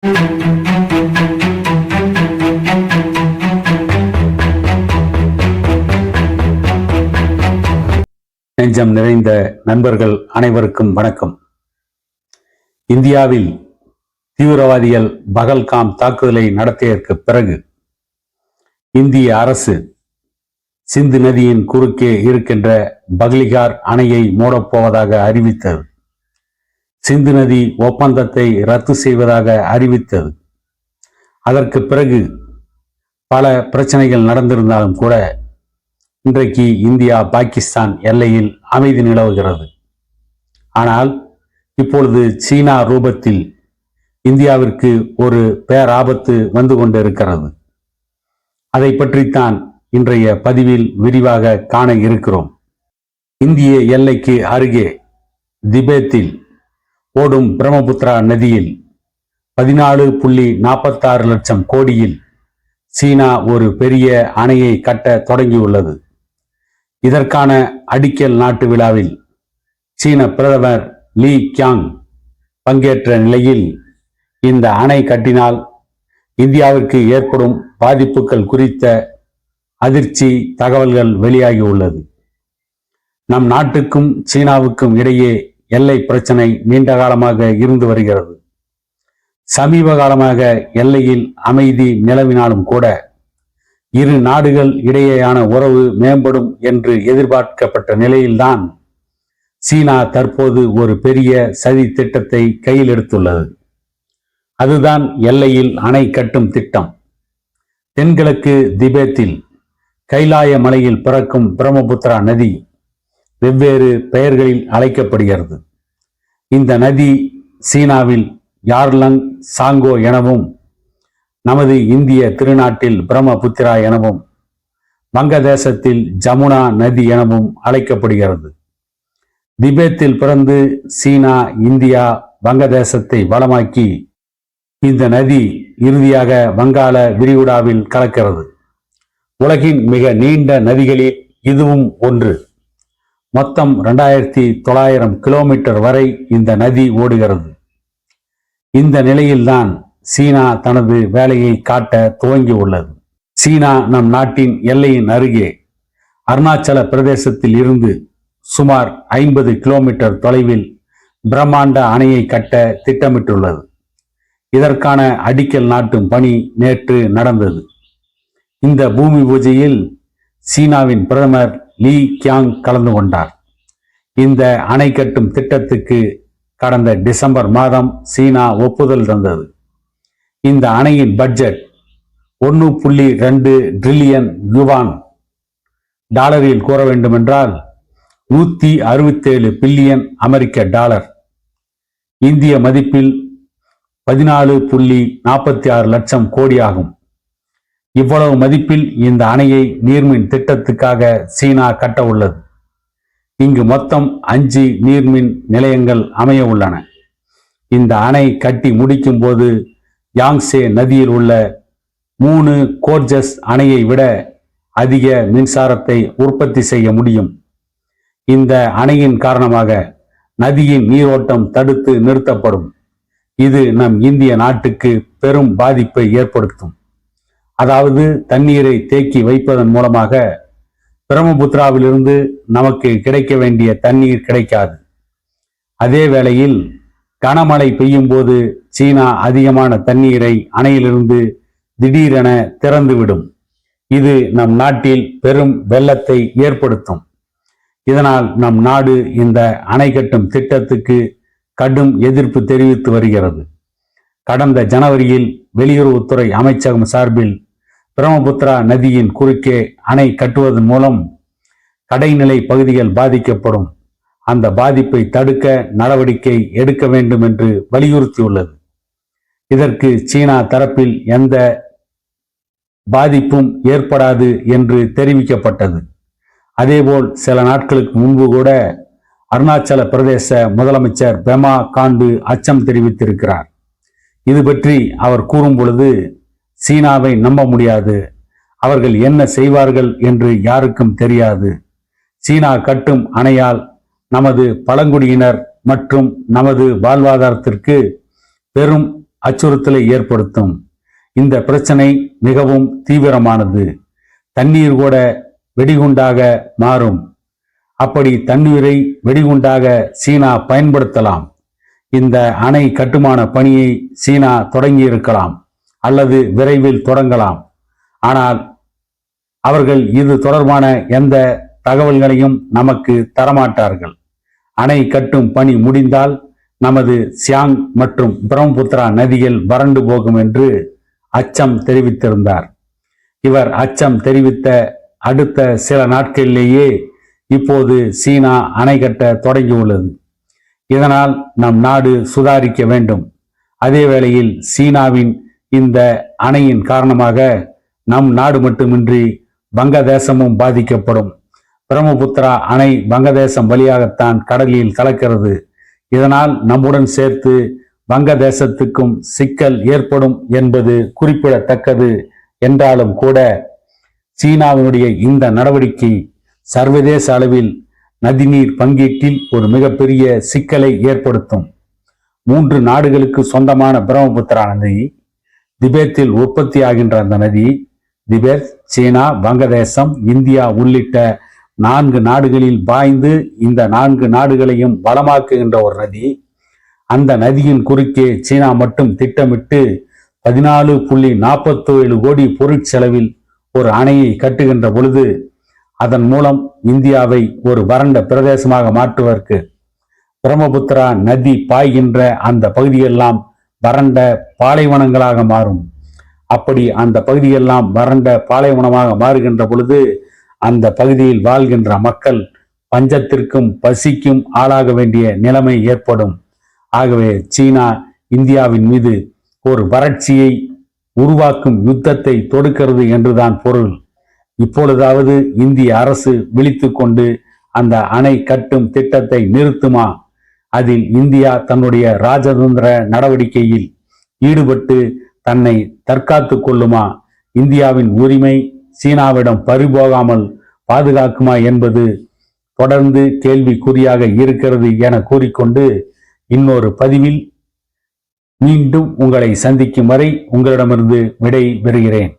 நெஞ்சம் நிறைந்த நண்பர்கள் அனைவருக்கும் வணக்கம். இந்தியாவில் தீவிரவாதிகள் பகல்காம் தாக்குதலை நடத்தியதற்கு பிறகு இந்திய அரசு சிந்து நதியின் குறுக்கே இருக்கின்ற பக்லிகார் அணையை மூடப்போவதாக அறிவித்தது. சிந்து நதி ஒப்பந்தத்தை ரத்து செய்வதாக அறிவித்தது. அதற்கு பிறகு பல பிரச்சனைகள் நடந்திருந்தாலும் கூட இன்றைக்கு இந்தியா பாகிஸ்தான் எல்லையில் அமைதி நிலவுகிறது. ஆனால் இப்பொழுது சீனா ரூபத்தில் இந்தியாவிற்கு ஒரு பேராபத்து வந்து கொண்டிருக்கிறது. அதை பற்றித்தான் இன்றைய பதிவில் விரிவாக காண இருக்கிறோம். இந்திய எல்லைக்கு அருகே திபேத்தில் ஓடும் பிரம்மபுத்திரா நதியில் 14.46 லட்சம் கோடியில் சீனா ஒரு பெரிய அணையை கட்ட தொடங்கியுள்ளது. இதற்கான அடிக்கல் நாட்டு விழாவில் சீன பிரதமர் லீ கியாங் பங்கேற்ற நிலையில் இந்த அணை கட்டினால் இந்தியாவிற்கு ஏற்படும் பாதிப்புகள் குறித்த அதிர்ச்சி தகவல்கள் வெளியாகியுள்ளது. நம் நாட்டுக்கும் சீனாவுக்கும் இடையே எல்லை பிரச்சனை நீண்ட காலமாக இருந்து வருகிறது. சமீப காலமாக எல்லையில் அமைதி நிலவினாலும் கூட இரு நாடுகள் இடையேயான உறவு மேம்படும் என்று எதிர்பார்க்கப்பட்ட நிலையில்தான் சீனா தற்போது ஒரு பெரிய சதி திட்டத்தை கையில் எடுத்துள்ளது. அதுதான் எல்லையில் அணை கட்டும் திட்டம். தென்கிழக்கு திபேத்தில் கைலாய மலையில் பிறக்கும் பிரம்மபுத்திரா நதி வெவ்வேறு பெயர்களில் அழைக்கப்படுகிறது. இந்த நதி சீனாவில் யார்லங் சாங்கோ எனவும், நமது இந்திய திருநாட்டில் பிரம்மபுத்திரா எனவும், வங்கதேசத்தில் ஜமுனா நதி எனவும் அழைக்கப்படுகிறது. திபேத்தில் பிறந்து சீனா, இந்தியா, வங்கதேசத்தை வளமாக்கி இந்த நதி இறுதியாக வங்காள விரிகுடாவில் கலக்கிறது. உலகின் மிக நீண்ட நதிகளில் இதுவும் ஒன்று. மொத்தம் 2900 கிலோமீட்டர் வரை இந்த நதி ஓடுகிறது. இந்த நிலையில்தான் சீனா தனது வேலையை காட்ட துவங்கியுள்ளது. சீனா நம் நாட்டின் எல்லையின் அருகே அருணாச்சல பிரதேசத்தில் இருந்து சுமார் 50 கிலோமீட்டர் தொலைவில் பிரம்மாண்ட அணையை கட்ட திட்டமிட்டுள்ளது. இதற்கான அடிக்கல் நாட்டும் பணி நேற்று நடந்தது. இந்த பூமி பூஜையில் சீனாவின் பிரதமர் லீ கியாங் கலந்து கொண்டார். இந்த அணை கட்டும் திட்டத்துக்கு கடந்த டிசம்பர் மாதம் சீனா ஒப்புதல் தந்தது. இந்த அணையின் பட்ஜெட் 1.2 டிரில்லியன் யுவான், டாலரில் கூற வேண்டுமென்றால் 167 பில்லியன் அமெரிக்க டாலர், இந்திய மதிப்பில் 14.46 லட்சம் கோடி ஆகும். இவ்வளவு மதிப்பில் இந்த அணையை நீர்மின் திட்டத்துக்காக சீனா கட்ட உள்ளது. இங்கு மொத்தம் 5 நீர்மின் நிலையங்கள் அமைய உள்ளன. இந்த அணை கட்டி முடிக்கும் போது யாங்சே நதியில் உள்ள 3 கோர்ஜஸ் அணையை விட அதிக மின்சாரத்தை உற்பத்தி செய்ய முடியும். இந்த அணையின் காரணமாக நதியின் நீரோட்டம் தடுத்து நிறுத்தப்படும். இது நம் இந்திய நாட்டுக்கு பெரும் பாதிப்பை ஏற்படுத்தும். அதாவது தண்ணீரை தேக்கி வைப்பதன் மூலமாக பிரம்மபுத்திராவிலிருந்து நமக்கு கிடைக்க வேண்டிய தண்ணீர் கிடைக்காது. அதே வேளையில் கனமழை பெய்யும் போது சீனா அதிகமான தண்ணீரை அணையிலிருந்து திடீரென திறந்துவிடும். இது நம் நாட்டில் பெரும் வெள்ளத்தை ஏற்படுத்தும். இதனால் நம் நாடு இந்த அணை கட்டும் திட்டத்துக்கு கடும் எதிர்ப்பு தெரிவித்து வருகிறது. கடந்த ஜனவரியில் வெளியுறவுத்துறை அமைச்சகம் சார்பில் பிரம்மபுத்திரா நதியின் குறுக்கே அணை கட்டுவதன் மூலம் கடைநிலை பகுதிகள் பாதிக்கப்படும். அந்த பாதிப்பை தடுக்க நடவடிக்கை எடுக்க வேண்டும் என்று வலியுறுத்தியுள்ளது. இதற்கு சீனா தரப்பில் எந்த பாதிப்பும் ஏற்படாது என்று தெரிவிக்கப்பட்டது. அதேபோல் சில நாட்களுக்கு முன்பு கூட அருணாச்சல பிரதேச முதலமைச்சர் பெமா காண்டு அச்சம் தெரிவித்திருக்கிறார். இது பற்றி அவர் கூறும் பொழுது, சீனாவை நம்ப முடியாது, அவர்கள் என்ன செய்வார்கள் என்று யாருக்கும் தெரியாது. சீனா கட்டும் அணையால் நமது பழங்குடியினர் மற்றும் நமது வாழ்வாதாரத்திற்கு பெரும் அச்சுறுத்தலை ஏற்படுத்தும். இந்த பிரச்சனை மிகவும் தீவிரமானது. தண்ணீர் கூட வெடிகுண்டாக மாறும். அப்படி தண்ணீரை வெடிகுண்டாக சீனா பயன்படுத்தலாம். இந்த அணை கட்டுமான பணியை சீனா தொடங்கியிருக்கலாம் அல்லது விரைவில் தொடங்கலாம். ஆனால் அவர்கள் இது தொடர்பான எந்த தகவல்களையும் நமக்கு தரமாட்டார்கள். அணை கட்டும் பணி முடிந்தால் நமது சியாங் மற்றும் பிரம்மபுத்திரா நதிகள் வறண்டு போகும் என்று அச்சம் தெரிவித்திருந்தார். இவர் அச்சம் தெரிவித்த அடுத்த சில நாட்களிலேயே இப்போது சீனா அணை கட்ட தொடங்கியுள்ளது. இதனால் நம் நாடு சுதாரிக்க வேண்டும். அதே வேளையில் சீனாவின் இந்த அணையின் காரணமாக நம் நாடு மட்டுமின்றி வங்கதேசமும் பாதிக்கப்படும். பிரம்மபுத்திரா அணை வங்கதேசம் வழியாகத்தான் கடலில் கலக்கிறது. இதனால் நம்முடன் சேர்த்து வங்கதேசத்துக்கும் சிக்கல் ஏற்படும் என்பது குறிப்பிடத்தக்கது. என்றாலும் கூட சீனாவினுடைய இந்த நடவடிக்கை சர்வதேச அளவில் நதிநீர் பங்கீட்டில் ஒரு மிகப்பெரிய சிக்கலை ஏற்படுத்தும். 3 நாடுகளுக்கு சொந்தமான பிரம்மபுத்திரா நதி, திபெத்தில் உற்பத்தி ஆகின்ற அந்த நதி, திபெத், சீனா, வங்கதேசம், இந்தியா உள்ளிட்ட 4 நாடுகளில் பாய்ந்து இந்த 4 நாடுகளையும் வளமாக்குகின்ற ஒரு நதி. அந்த நதியின் குறுக்கே சீனா மட்டும் திட்டமிட்டு 14.47 கோடி பொருட்செலவில் ஒரு அணையை கட்டுகின்ற பொழுது அதன் மூலம் இந்தியாவை ஒரு வறண்ட பிரதேசமாக மாற்றுவதற்கு பிரம்மபுத்திரா நதி பாய்கின்ற அந்த பகுதியெல்லாம் வறண்ட பாலைவனங்களாக மாறும். அப்படி அந்த பகுதியெல்லாம் வறண்ட பாலைவனமாக மாறுகின்ற பொழுது அந்த பகுதியில் வாழ்கின்ற மக்கள் பஞ்சத்திற்கும் பசிக்கும் ஆளாக வேண்டிய நிலைமை ஏற்படும். ஆகவே சீனா இந்தியாவின் மீது ஒரு வறட்சியை உருவாக்கும் யுத்தத்தை தொடுக்கிறது என்றுதான் பொருள். இப்பொழுதாவது இந்திய அரசு விழித்து கொண்டு அந்த அணை கட்டும் திட்டத்தை நிறுத்துமா? அதில் இந்தியா தன்னுடைய ராஜதந்திர நடவடிக்கையில் ஈடுபட்டு தன்னை தற்காத்து கொள்ளுமா? இந்தியாவின் உரிமை சீனாவிடம் பறிபோகாமல் பாதுகாக்குமா என்பது தொடர்ந்து கேள்விக்குறியாக இருக்கிறது என கூறிக்கொண்டு இன்னொரு பதிவில் மீண்டும் உங்களை சந்திக்கும் வரை உங்களிடமிருந்து விடை பெறுகிறேன்.